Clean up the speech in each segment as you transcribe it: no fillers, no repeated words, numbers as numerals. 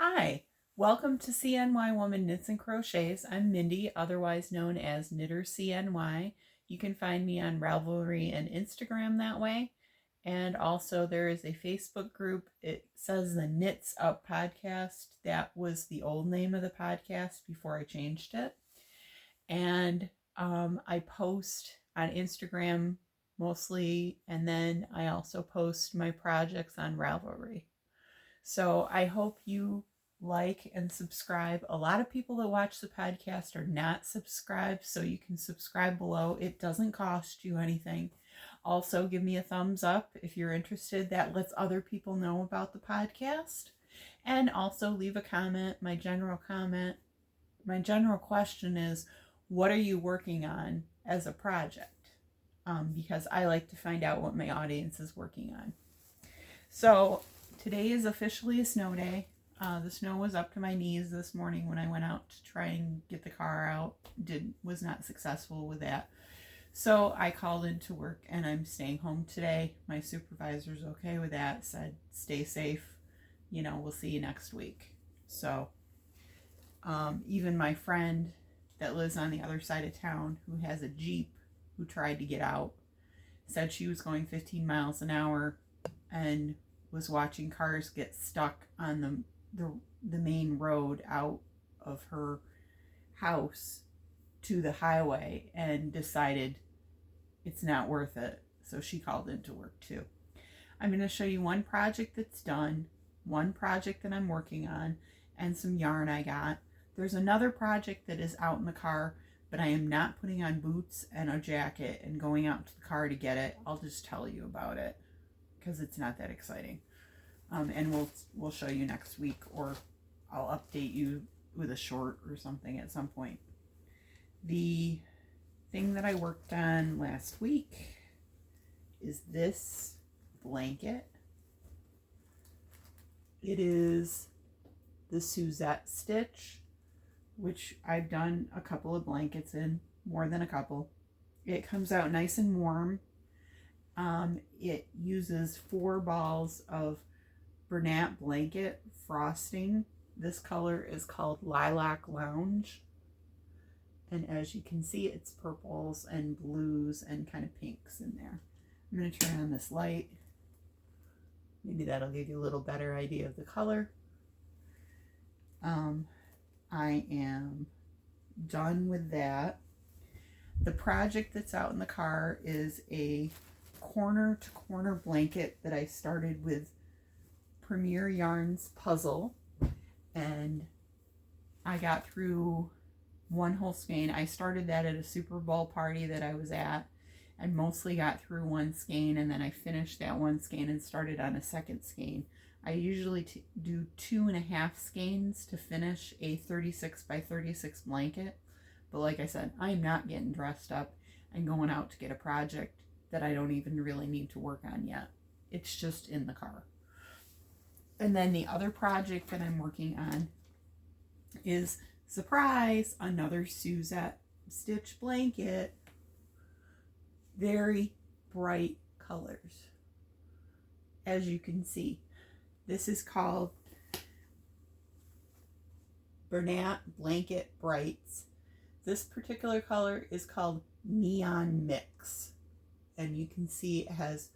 Hi, welcome to CNY Woman Knits and Crochets. I'm Mindy, otherwise known as Knitter CNY. You can find me on Ravelry and Instagram that way. And also there is a Facebook group. It says the Knits Up Podcast. That was the old name of the podcast before I changed it. And I post on Instagram mostly, and then I also post my projects on Ravelry. So I hope you like and subscribe. A lot of people that watch the podcast are not subscribed, so you can subscribe below. It doesn't cost you anything. Also, give me a thumbs up if you're interested. That lets other people know about the podcast. And also leave a comment. My general question is, what are you working on as a project? Because I like to find out what my audience is working on. So today is officially a snow day. The snow was up to my knees this morning when I went out to try and get the car out. Was not successful with that. So I called into work and I'm staying home today. My supervisor's okay with that, said stay safe. We'll see you next week. So even my friend that lives on the other side of town who has a Jeep who tried to get out said she was going 15 miles an hour and was watching cars get stuck on the main road out of her house to the highway and decided it's not worth it. So she called into work too. I'm going to show you one project that's done, one project that I'm working on, and some yarn I got. There's another project that is out in the car, but I am not putting on boots and a jacket and going out to the car to get it. I'll just tell you about it because it's not that exciting. And we'll show you next week, or I'll update you with a short or something at some point. The thing that I worked on last week is this blanket. It is the Suzette stitch, which I've done a couple of blankets in, more than a couple. It comes out nice and warm. It uses 4 balls of Bernat blanket frosting. This color is called Lilac Lounge. And as you can see, it's purples and blues and kind of pinks in there. I'm going to turn on this light. Maybe that'll give you a little better idea of the color. I am done with that. The project that's out in the car is a corner to corner blanket that I started with Premier Yarns Puzzle, and I got through one whole skein. I started that at a Super Bowl party that I was at and mostly got through one skein, and then I finished that one skein and started on a second skein. I usually do 2.5 skeins to finish a 36 by 36 blanket, but like I said, I'm not getting dressed up and going out to get a project that I don't even really need to work on yet. It's just in the car. And then the other project that I'm working on is, surprise, another Suzette stitch blanket. Very bright colors, as you can see. This is called Bernat Blanket Brights. This particular color is called Neon Mix, and you can see it has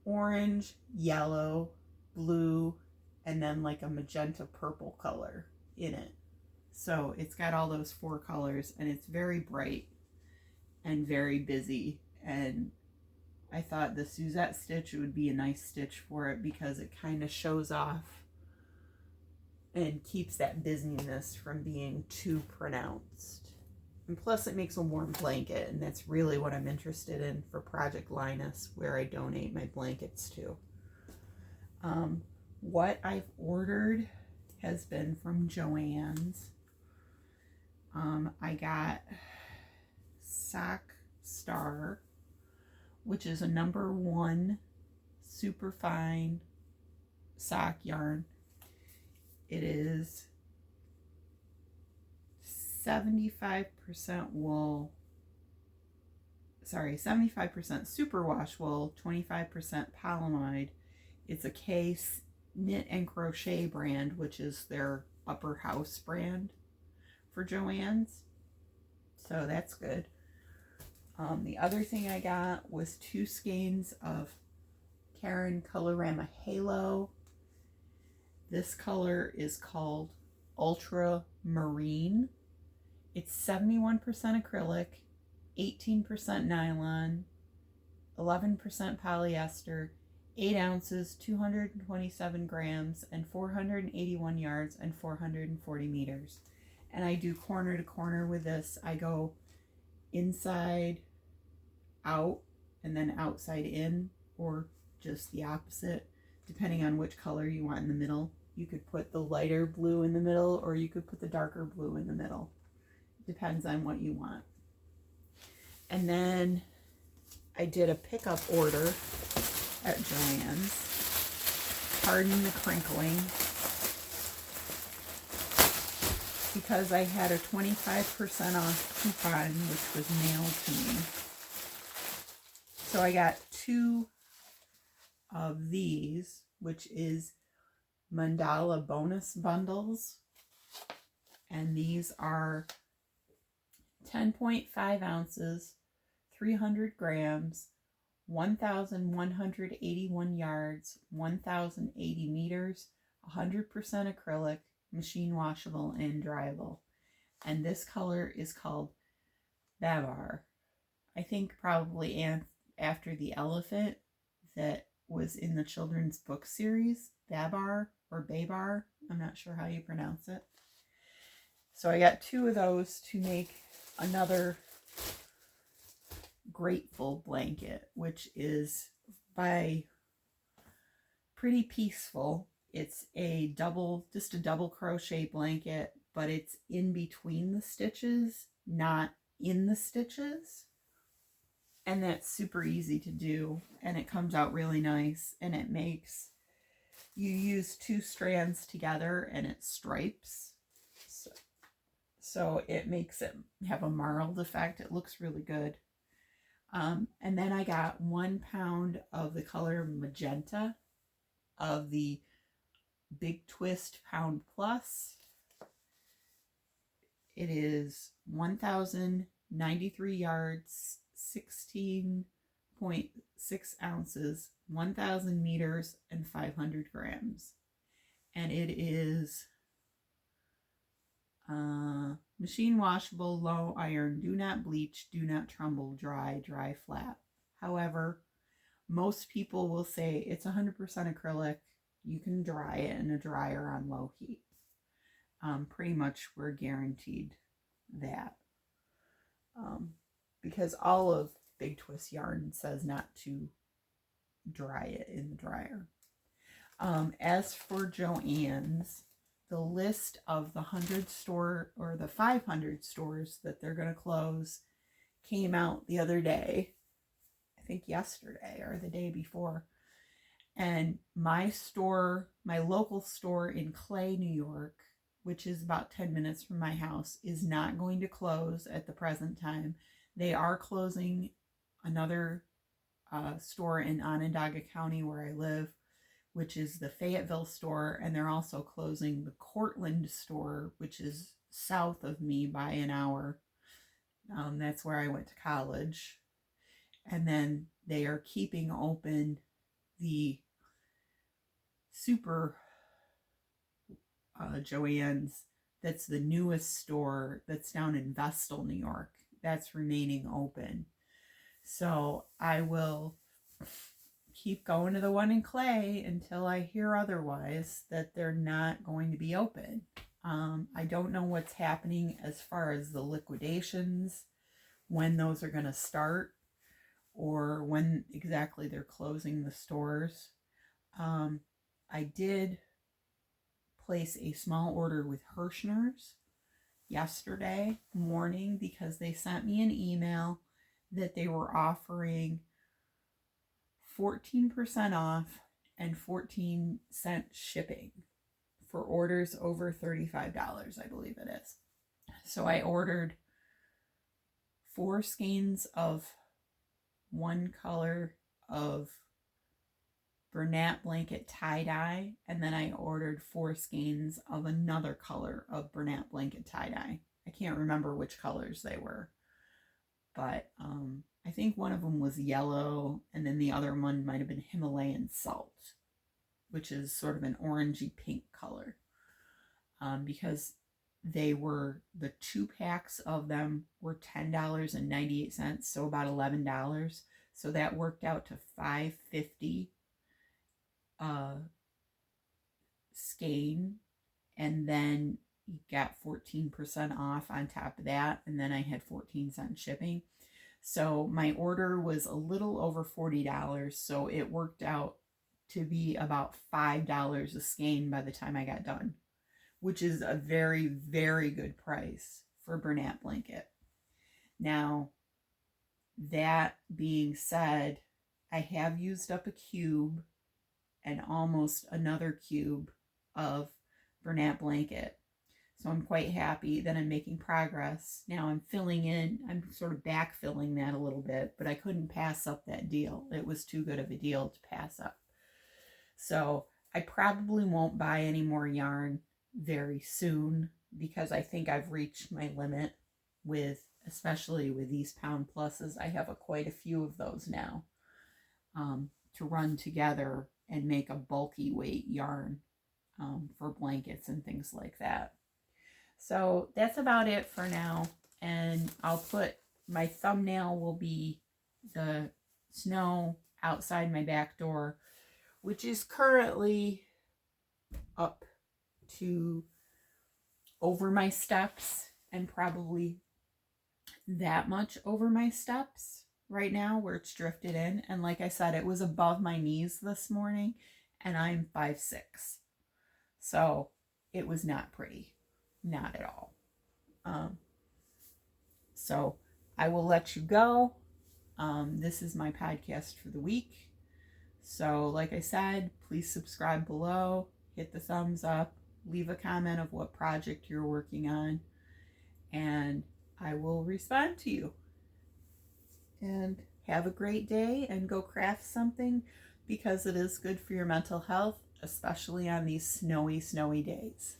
orange, yellow, blue, and then like a magenta purple color in it. So it's got all those 4 colors, and it's very bright and very busy, and I thought the Suzette stitch would be a nice stitch for it because it kind of shows off and keeps that busyness from being too pronounced. And plus it makes a warm blanket, and that's really what I'm interested in for Project Linus, where I donate my blankets to. What I've ordered has been from Joann's. I got Sock Star, which is a #1 super fine sock yarn. It is 75% wool, 75% superwash wool, 25% polyamide. It's a case Knit and Crochet brand, which is their upper house brand for Joann's. So that's good. The other thing I got was 2 skeins of Caron Colorama Halo. This color is called Ultra Marine. It's 71% acrylic, 18% nylon, 11% polyester, 8 ounces, 227 grams, and 481 yards and 440 meters. And I do corner to corner with this. I go inside out and then outside in, or just the opposite, depending on which color you want in the middle. You could put the lighter blue in the middle, or you could put the darker blue in the middle. Depends on what you want. And then I did a pickup order at Joann's. Pardon the crinkling. Because I had a 25% off coupon, which was mailed to me. So I got 2 of these, which is Mandala bonus bundles. And these are 10.5 ounces, 300 grams, 1,181 yards, 1,080 meters, 100% acrylic, machine washable and dryable. And this color is called Babar. I think probably after the elephant that was in the children's book series, Babar or Babar. I'm not sure how you pronounce it. So I got 2 of those to make another Grateful blanket, which is by Pretty Peaceful. It's just a double crochet blanket, but it's in between the stitches, not in the stitches. And that's super easy to do, and it comes out really nice, and it makes, you use 2 strands together and it stripes. So it makes it have a marled effect. It looks really good. And then I got 1 pound of the color magenta of the Big Twist Pound Plus. It is 1,093 yards, 16.6 ounces, 1,000 meters, and 500 grams. And it is machine washable, low iron, do not bleach, do not tremble, dry flat. However, most people will say it's 100% acrylic. You can dry it in a dryer on low heat. Pretty much we're guaranteed that. Because all of Big Twist yarn says not to dry it in the dryer. As for Joann's, the list of the 100 store or the 500 stores that they're going to close came out the other day. I think yesterday or the day before. And my store, my local store in Clay, New York, which is about 10 minutes from my house, is not going to close at the present time. They are closing another store in Onondaga County where I live, which is the Fayetteville store, and they're also closing the Cortland store, which is south of me by an hour. That's where I went to college. And then they are keeping open the Super Joann's, that's the newest store that's down in Vestal, New York. That's remaining open. So I will keep going to the one in Clay until I hear otherwise, that they're not going to be open. I don't know what's happening as far as the liquidations, when those are going to start, or when exactly they're closing the stores. I did place a small order with Hirschner's yesterday morning because they sent me an email that they were offering 14% off and 14-cent shipping for orders over $35, I believe it is. So I ordered 4 skeins of one color of Bernat blanket tie-dye, and then I ordered 4 skeins of another color of Bernat blanket tie-dye. I can't remember which colors they were, but I think one of them was yellow, and then the other one might have been Himalayan salt, which is sort of an orangey pink color, because they were, the 2 packs of them were $10.98, so about $11. So that worked out to $5.50 skein, and then you got 14% off on top of that, and then I had 14-cent shipping. So my order was a little over $40, so it worked out to be about $5 a skein by the time I got done, which is a very, very good price for Bernat blanket. Now, that being said, I have used up a cube and almost another cube of Bernat blanket. So I'm quite happy that I'm making progress. Now I'm sort of backfilling that a little bit, but I couldn't pass up that deal. It was too good of a deal to pass up. So I probably won't buy any more yarn very soon, because I think I've reached my limit especially with these Pound Pluses. I have quite a few of those now to run together and make a bulky weight yarn for blankets and things like that. So that's about it for now, and I'll put, my thumbnail will be the snow outside my back door, which is currently up to over my steps, and probably that much over my steps right now where it's drifted in. And like I said, it was above my knees this morning, and I'm 5'6", so it was not pretty, not at all. So I will let you go. This is my podcast for the week. So like I said, please subscribe below, hit the thumbs up, leave a comment of what project you're working on, and I will respond to you. And have a great day, and go craft something, because it is good for your mental health, especially on these snowy, snowy days.